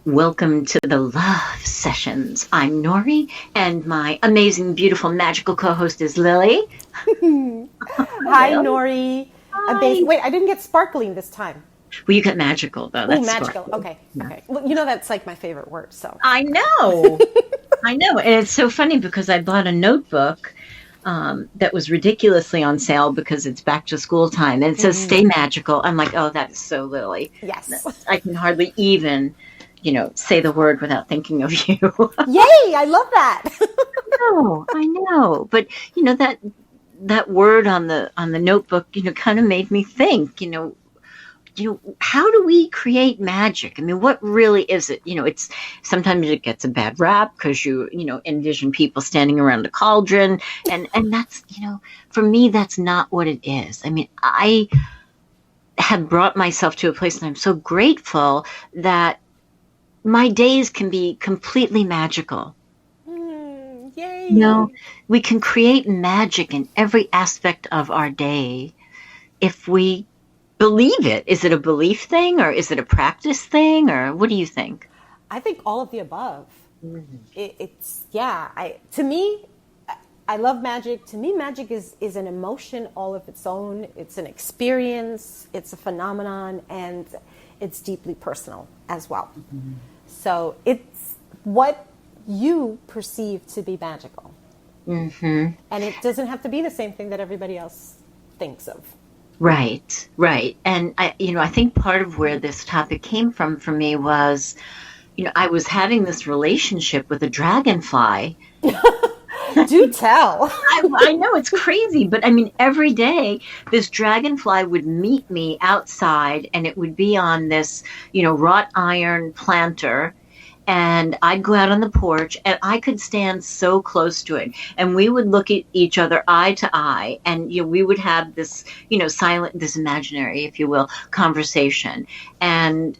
Welcome to the Love Sessions. I'm Nori, and my amazing, beautiful, magical co-host is Lily. Hi, Nori. Hi. Wait, I didn't get sparkling this time. Well, you got magical, though. That's magical. sparkly. Okay, okay. Well, that's like my favorite word, so. I know. I know. And it's so funny because I bought a notebook that was ridiculously on sale because it's back to school time. And it says, stay magical. I'm like, oh, that is so Lily. Yes. I can hardly even, say the word without thinking of you. Yay, I love that. I know. But, that word on the notebook, kind of made me think, how do we create magic? I mean, what really is it? It's sometimes it gets a bad rap because you envision people standing around a cauldron, and that's, for me, that's not what it is. I mean, I have brought myself to a place, and I'm so grateful that my days can be completely magical. Yay. We can create magic in every aspect of our day if we believe it. Is it a belief thing, or is it a practice thing, or what do you think? I think all of the above. Mm-hmm. To me, I love magic. To me, magic is an emotion all of its own. It's an experience. It's a phenomenon, and it's deeply personal as well. Mm-hmm. So it's what you perceive to be magical. Mm-hmm. And it doesn't have to be the same thing that everybody else thinks of. Right. And I think part of where this topic came from for me was, I was having this relationship with a dragonfly. Do tell. I know it's crazy, but I mean, every day this dragonfly would meet me outside, and it would be on this, wrought iron planter. And I'd go out on the porch, and I could stand so close to it, and we would look at each other eye to eye, and we would have this, silent, this imaginary, if you will, conversation. And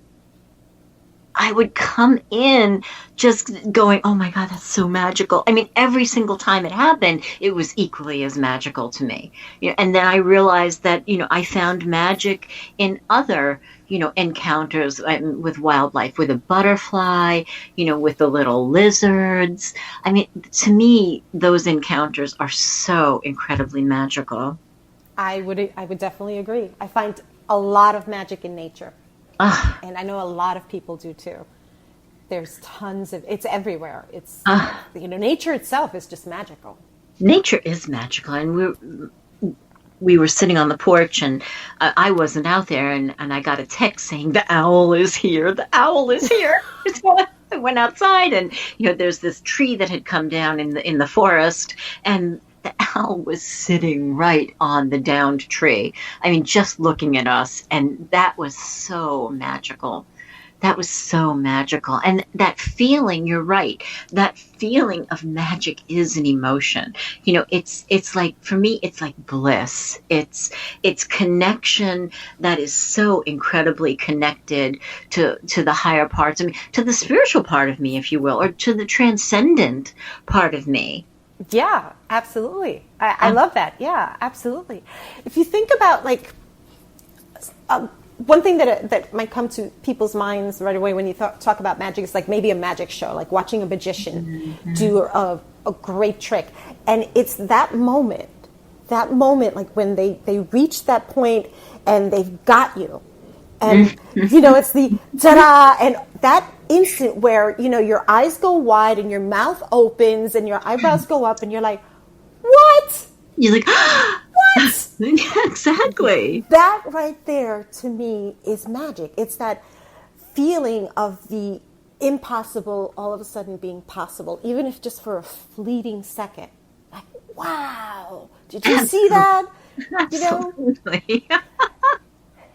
I would come in just going, oh my God, that's so magical. I mean, every single time it happened, it was equally as magical to me. And then I realized that, I found magic in other, encounters with wildlife, with a butterfly, with the little lizards. I mean, to me, those encounters are so incredibly magical. I would definitely agree. I find a lot of magic in nature. And I know a lot of people do too. There's tons of, it's everywhere. It's, nature itself is just magical. Nature is magical. And we were sitting on the porch, and I wasn't out there, and I got a text saying, the owl is here. The owl is here. So I went outside, and, there's this tree that had come down in the forest, and the owl was sitting right on the downed tree. I mean, just looking at us. And that was so magical. That was so magical. And that feeling, you're right, that feeling of magic is an emotion. It's like, for me, it's like bliss. It's connection that is so incredibly connected to the higher parts of me, to the spiritual part of me, if you will, or to the transcendent part of me. Yeah, absolutely. I love that. Yeah, absolutely. If you think about one thing that might come to people's minds right away when you talk about magic is like maybe a magic show, like watching a magician do a great trick. And it's that moment like when they reach that point and they've got you. And, it's the ta-da, and that instant where, your eyes go wide and your mouth opens and your eyebrows go up and you're like, what? You're like, what? Yeah, exactly. That right there, to me, is magic. It's that feeling of the impossible all of a sudden being possible, even if just for a fleeting second. Like, wow, did you see that? Absolutely.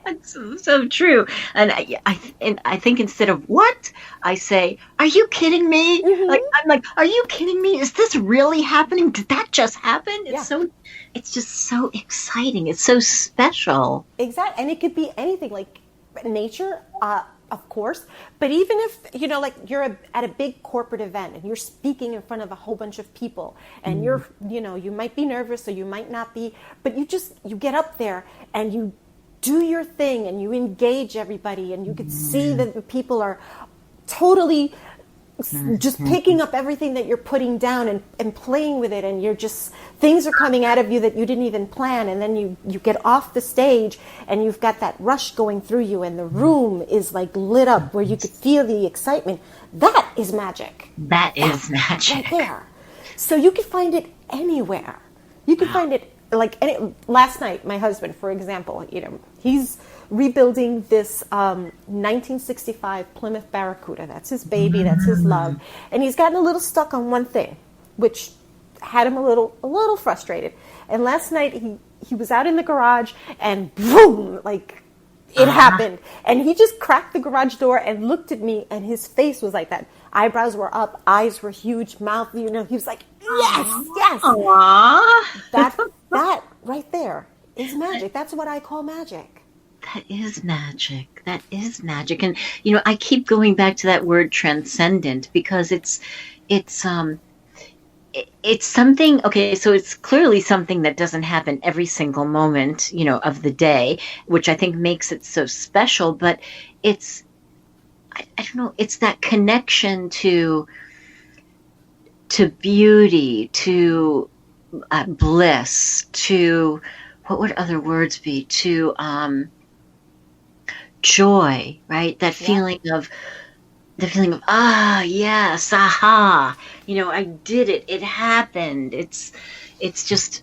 That's so true. And I think instead of what, I say, are you kidding me? Mm-hmm. I'm like, are you kidding me? Is this really happening? Did that just happen? It's just so exciting. It's so special. Exactly. And it could be anything, like nature, of course. But even if, you're at a big corporate event and you're speaking in front of a whole bunch of people and you're, you might be nervous or you might not be, but you get up there and you do your thing and you engage everybody and you can see that the people are totally just picking up everything that you're putting down and playing with it, and you're just, things are coming out of you that you didn't even plan, and then you get off the stage and you've got that rush going through you, and the room is like lit up where you could feel the excitement. That is magic. That is magic. Right there. So you can find it anywhere. You can find it last night, my husband, for example, he's rebuilding this 1965 Plymouth Barracuda. That's his baby. That's his love. And he's gotten a little stuck on one thing, which had him a little frustrated. And last night he was out in the garage, and boom, like it happened. And he just cracked the garage door and looked at me, and his face was like that. Eyebrows were up, eyes were huge, mouth, he was like, yes, yes. Aww. That right there is magic. That's what I call magic. That is magic. That is magic. And, I keep going back to that word transcendent, because it's something, okay, so it's clearly something that doesn't happen every single moment, of the day, which I think makes it so special, but it's, I don't know, it's that connection to beauty, to bliss, to, what would other words be, to joy, right? That feeling of, yes, aha, I did it, it happened. It's just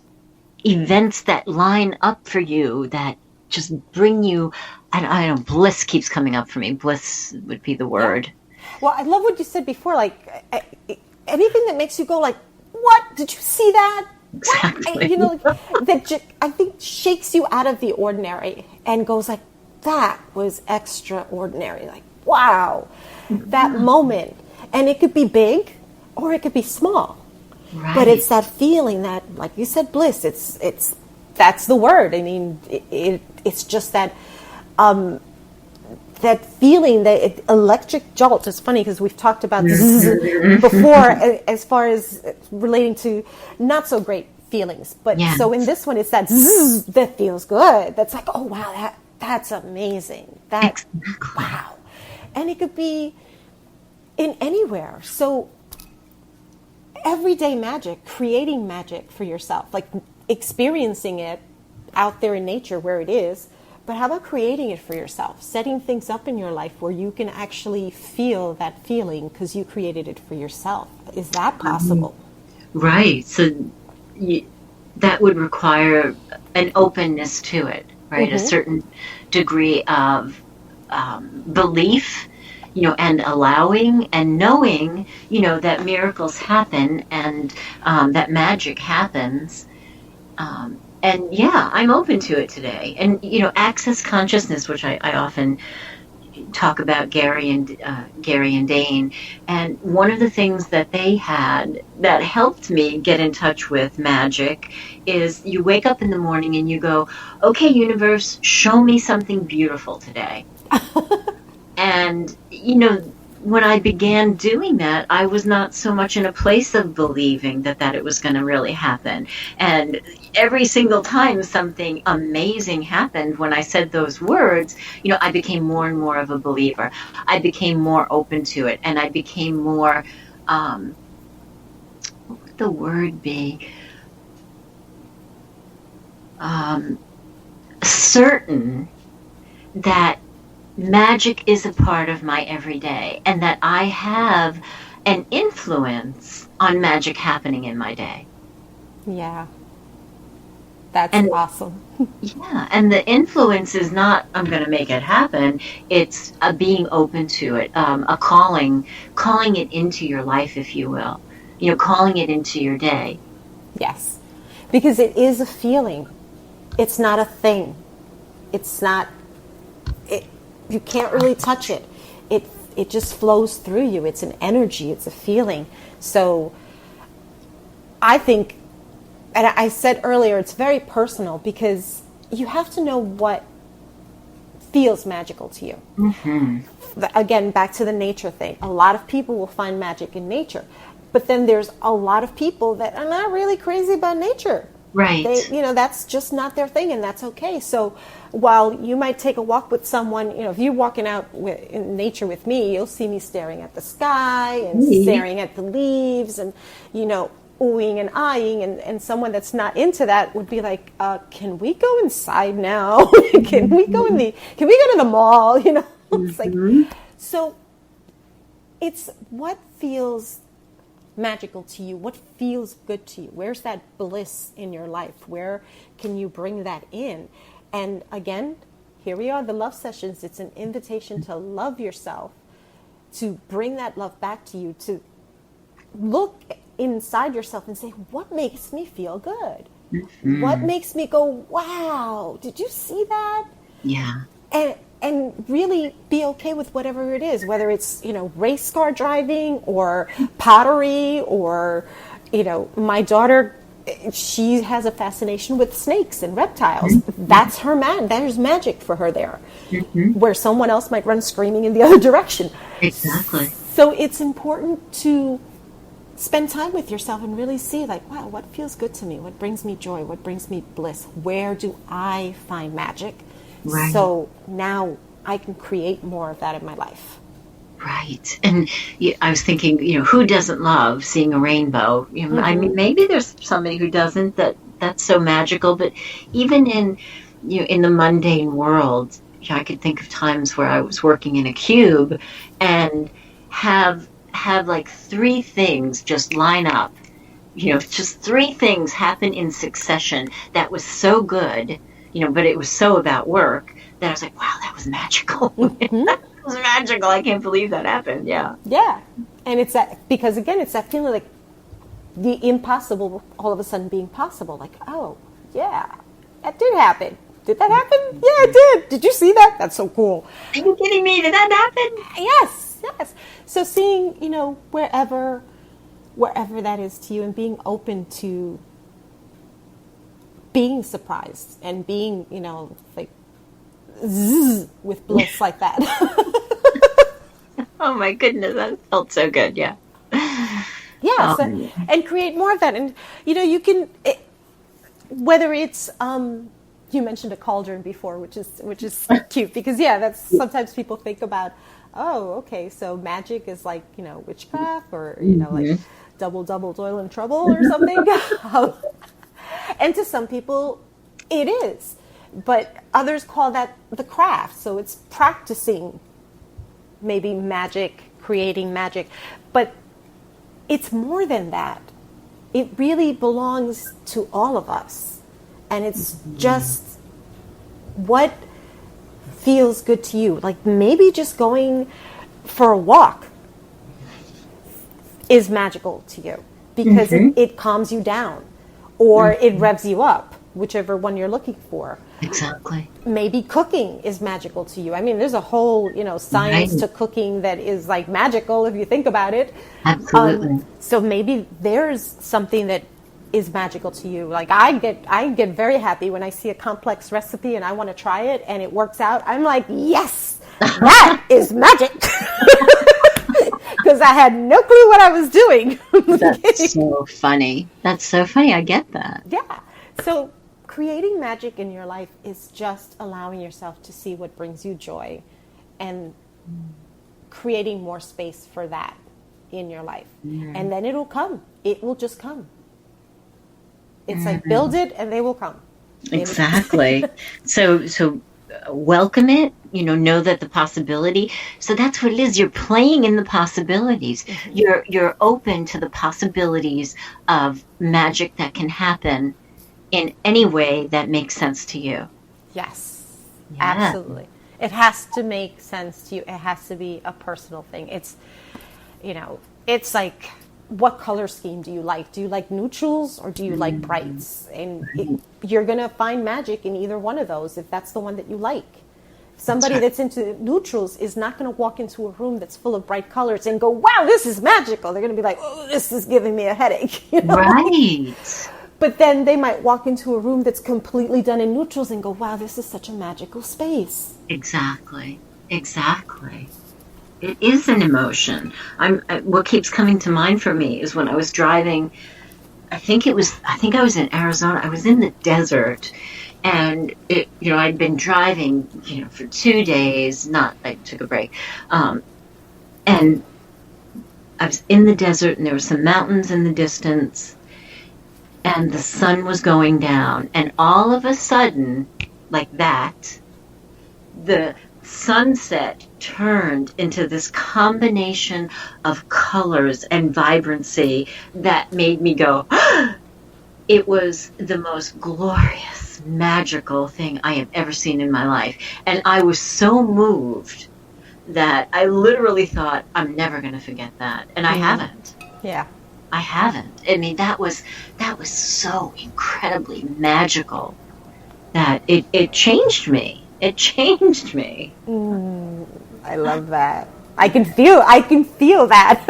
events that line up for you that just bring you, I don't know, bliss keeps coming up for me. Bliss would be the word. Yeah. Well, I love what you said before, like anything that makes you go like, what? Did you see that? Exactly. That I think shakes you out of the ordinary and goes like, that was extraordinary. Like, wow, that moment. And it could be big or it could be small. Right. But it's that feeling that, like you said, bliss, it's that's the word. I mean, it's just that that feeling, that electric jolt. It's funny because we've talked about this before as far as relating to not so great feelings. But so in this one, it's that zzz that feels good. That's like, oh, wow, that's amazing. Wow. And it could be in anywhere. So everyday magic, creating magic for yourself, like experiencing it out there in nature where it is. But how about creating it for yourself, setting things up in your life where you can actually feel that feeling because you created it for yourself? Is that possible? Right. So that would require an openness to it, right? A certain degree of belief, and allowing and knowing, that miracles happen and that magic happens. And I'm open to it today. And, access consciousness, which I often talk about Gary and Dane. And one of the things that they had that helped me get in touch with magic is you wake up in the morning and you go, okay, universe, show me something beautiful today. And, when I began doing that, I was not so much in a place of believing that it was going to really happen. And every single time something amazing happened when I said those words, I became more and more of a believer. I became more open to it. And I became more, what would the word be? Certain that magic is a part of my everyday and that I have an influence on magic happening in my day. Yeah. That's awesome. Yeah. And the influence is not, I'm going to make it happen. It's a being open to it, a calling it into your life, if you will, calling it into your day. Yes. Because it is a feeling. It's not a thing. It's not, you can't really touch it. It just flows through you. It's an energy. It's a feeling. So I think, and I said earlier, it's very personal because you have to know what feels magical to you. Mm-hmm. Again, back to the nature thing. A lot of people will find magic in nature. But then there's a lot of people that are not really crazy about nature. Right. That's just not their thing, and that's okay. So while you might take a walk with someone, if you're walking out in nature with me, you'll see me staring at the sky and staring at the leaves and, oohing and eyeing, and someone that's not into that would be like, can we go inside now? Can we go to the mall? It's like, so it's what feels magical to you, what feels good to you, where's that bliss in your life, where can you bring that in? And again, here we are, the love sessions. It's an invitation to love yourself, to bring that love back to you, to look inside yourself and say, what makes me feel good? What makes me go, wow, did you see that? Yeah. And really be okay with whatever it is, whether it's, race car driving or pottery or, my daughter, she has a fascination with snakes and reptiles. That's her there's magic for her there, where someone else might run screaming in the other direction. Exactly. So it's important to spend time with yourself and really see, like, wow, what feels good to me? What brings me joy? What brings me bliss? Where do I find magic? Right. So now I can create more of that in my life. Right. And I was thinking, who doesn't love seeing a rainbow? I mean, maybe there's somebody who doesn't, that's so magical, but even in the mundane world, I could think of times where I was working in a cube and have like 3 things just line up, just 3 things happen in succession that was so good, but it was so about work that I was like, wow, that was magical. That was magical. I can't believe that happened. Yeah. Yeah. And it's because again, it's that feeling like the impossible all of a sudden being possible. Like, oh, yeah, that did happen. Did that happen? Yeah, it did. Did you see that? That's so cool. Are you kidding me? Did that happen? Yes. So seeing, wherever that is to you, and being open to being surprised and being, like zzz, with bliss like that. Oh my goodness, that felt so good. Yeah. Yeah. And create more of that. And, you can, whether it's, you mentioned a cauldron before, which is cute because that's sometimes people think about, oh, okay, so magic is like, witchcraft or, like double toil and trouble or something. And to some people it is, but others call that the craft. So it's practicing maybe magic, creating magic, but it's more than that. It really belongs to all of us. And it's just what feels good to you. Like maybe just going for a walk is magical to you because it calms you down or it revs you up, whichever one you're looking for. Exactly. Maybe cooking is magical to you. I mean, there's a whole, science to cooking that is like magical if you think about it. Absolutely. So maybe there's something that is magical to you. Like I get very happy when I see a complex recipe and I want to try it and it works out. I'm like, yes, that is magic. Because I had no clue what I was doing. That's so funny. That's so funny. I get that. Yeah. So creating magic in your life is just allowing yourself to see what brings you joy and creating more space for that in your life. And then it'll come. It will just come. It's like build it and they will come. Exactly. So welcome it, know that the possibility. So that's what it is. You're playing in the possibilities. You're open to the possibilities of magic that can happen in any way that makes sense to you. Yes, absolutely. It has to make sense to you. It has to be a personal thing. It's, it's like, what color scheme do you like? Do you like neutrals or do you like brights? And you're going to find magic in either one of those if that's the one that you like. Somebody that's into neutrals is not going to walk into a room that's full of bright colors and go, wow, this is magical. They're going to be like, oh, this is giving me a headache. Right. But then they might walk into a room that's completely done in neutrals and go, wow, this is such a magical space. Exactly. It is an emotion. What keeps coming to mind for me is when I was driving I think I was in Arizona. I was in the desert, and I'd been driving, for 2 days. Not, I took a break, and I was in the desert, and there were some mountains in the distance, and the sun was going down, and all of a sudden, like that, the sunset turned into this combination of colors and vibrancy that made me go, it was the most glorious, magical thing I have ever seen in my life. And I was so moved that I literally thought, I'm never going to forget that. And I haven't. Yeah. I haven't. I mean, that was so incredibly magical that it changed me. It changed me. I love that. I can feel that.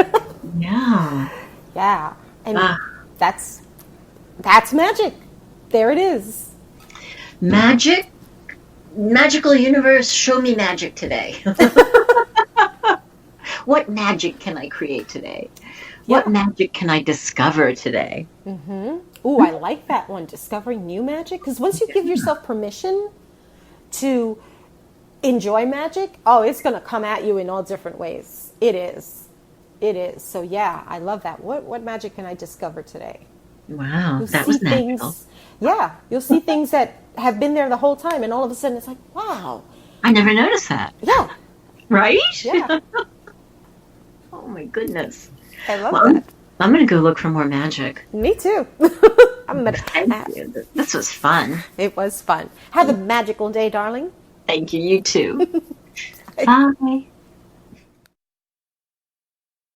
Yeah. Yeah. And that's magic. There it is. Magic? Magical universe, show me magic today. What magic can I create today? What magic can I discover today? Ooh, I like that one. Discovering new magic. Because once you give yourself permission to enjoy magic, it's going to come at you in all different ways. It is. So yeah, I love that. What magic can I discover today? Wow, that was magical. You'll see things that have been there the whole time, and all of a sudden it's like, wow. I never noticed that. Yeah. Right? Yeah. Oh my goodness. I love that. I'm going to go look for more magic. Me too. Thank you. This was fun. It was fun. Have a magical day, darling. Thank you. You too. Bye.